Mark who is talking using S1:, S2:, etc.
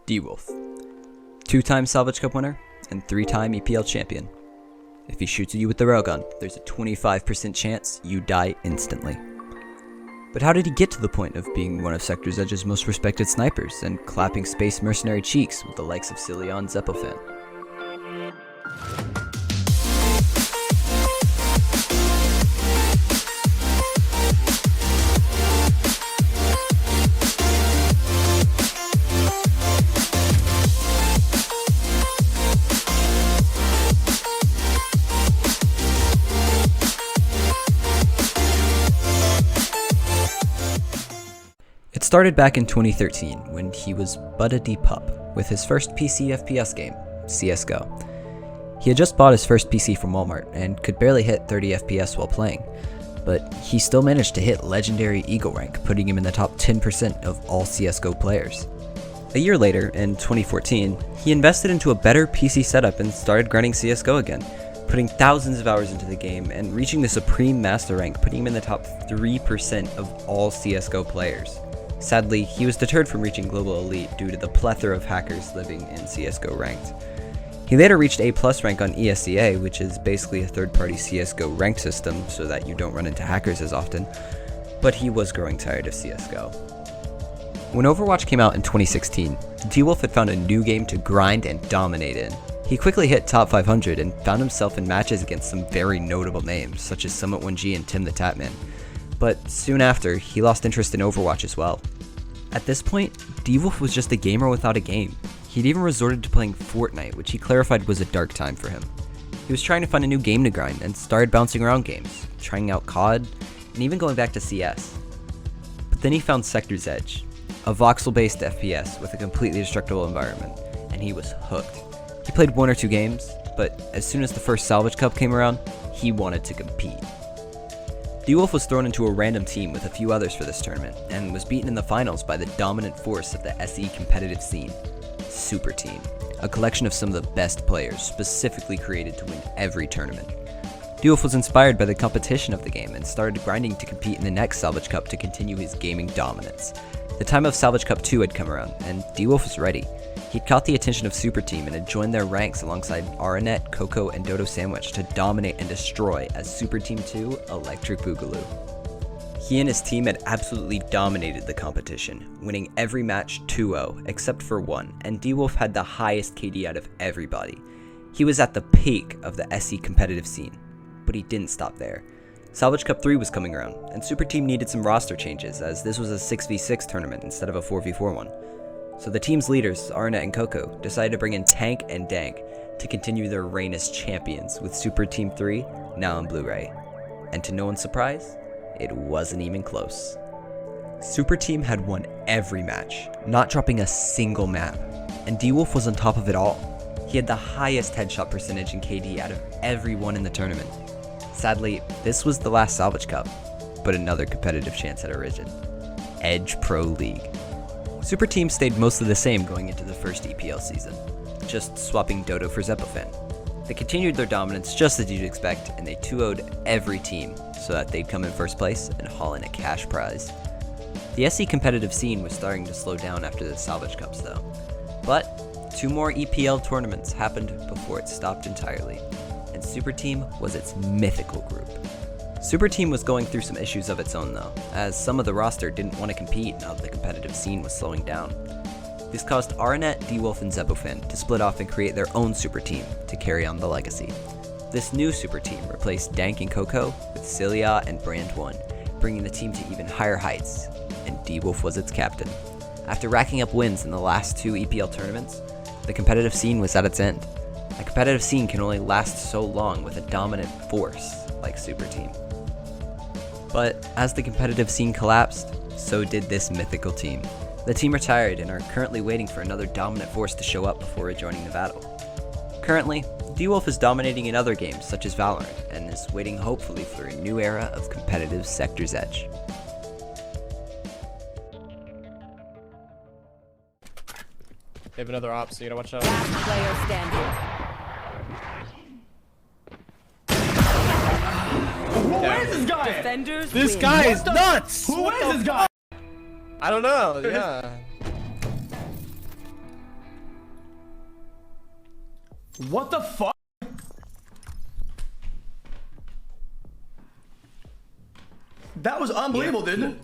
S1: deWolf. 2-time Salvage Cup winner and 3-time EPL champion. If he shoots at you with the railgun, there's a 25% chance you die instantly. But how did he get to the point of being one of Sector's Edge's most respected snipers and clapping space mercenary cheeks with the likes of Cilia and Zeppofan? It started back in 2013 when he was but a D-pup with his first PC FPS game, CSGO. He had just bought his first PC from Walmart and could barely hit 30 FPS while playing, but he still managed to hit legendary Eagle rank, putting him in the top 10% of all CSGO players. A year later, in 2014, he invested into a better PC setup and started grinding CSGO again, putting thousands of hours into the game and reaching the Supreme Master rank, putting him in the top 3% of all CSGO players. Sadly, he was deterred from reaching Global Elite due to the plethora of hackers living in CSGO ranked. He later reached A+ rank on ESEA, which is basically a third-party CSGO ranked system so that you don't run into hackers as often, but he was growing tired of CSGO. When Overwatch came out in 2016, deWolf had found a new game to grind and dominate in. He quickly hit top 500 and found himself in matches against some very notable names, such as Summit1G and Tim the Tatman. But soon after, he lost interest in Overwatch as well. At this point, deWolf was just a gamer without a game. He'd even resorted to playing Fortnite, which he clarified was a dark time for him. He was trying to find a new game to grind and started bouncing around games, trying out COD, and even going back to CS. But then he found Sector's Edge, a voxel-based FPS with a completely destructible environment, and he was hooked. He played 1 or 2 games, but as soon as the first Salvage Cup came around, he wanted to compete. deWolf was thrown into a random team with a few others for this tournament, and was beaten in the finals by the dominant force of the SE competitive scene, Super Team, a collection of some of the best players specifically created to win every tournament. deWolf was inspired by the competition of the game and started grinding to compete in the next Salvage Cup to continue his gaming dominance. The time of Salvage Cup 2 had come around, and deWolf was ready. He'd caught the attention of Super Team and had joined their ranks alongside Aranet, Coco, and Dodo Sandwich to dominate and destroy as Super Team 2 Electric Boogaloo. He and his team had absolutely dominated the competition, winning every match 2-0 except for one, and deWolf had the highest KD out of everybody. He was at the peak of the SE competitive scene, but he didn't stop there. Salvage Cup 3 was coming around, and Super Team needed some roster changes as this was a 6v6 tournament instead of a 4v4 one. So the team's leaders, Aranet and Coco, decided to bring in Tank and Dank to continue their reign as champions, with Super Team 3 now on Blu-ray. And to no one's surprise, it wasn't even close. Super Team had won every match, not dropping a single map, and deWolf was on top of it all. He had the highest headshot percentage in KD out of everyone in the tournament. Sadly, this was the last Salvage Cup, but another competitive chance had arisen: Edge Pro League. Super Team stayed mostly the same going into the first EPL season, just swapping Dodo for Zeppofan. They continued their dominance just as you'd expect, and they 2-0'd every team so that they'd come in first place and haul in a cash prize. The SE competitive scene was starting to slow down after the Salvage Cups though, but 2 more EPL tournaments happened before it stopped entirely, and Super Team was its mythical group. Super Team was going through some issues of its own though, as some of the roster didn't want to compete now that the competitive scene was slowing down. This caused Aranet, deWolf, and Zeppofan to split off and create their own Super Team to carry on the legacy. This new Super Team replaced Dank and Coco with Cilia and Brand 1, bringing the team to even higher heights, and deWolf was its captain. After racking up wins in the last 2 EPL tournaments, the competitive scene was at its end. A competitive scene can only last so long with a dominant force like Super Team. But as the competitive scene collapsed, so did this mythical team. The team retired and are currently waiting for another dominant force to show up before rejoining the battle. Currently, deWolf is dominating in other games such as Valorant and is waiting hopefully for a new era of competitive Sector's Edge.
S2: They have another op, so you gotta watch out.
S3: Last player standing.
S4: Who is this guy?
S3: Defenders
S2: This
S3: win.
S2: guy is nuts!
S4: Who is this guy?
S2: I don't know, yeah.
S4: What the fuck? That was unbelievable, didn't it?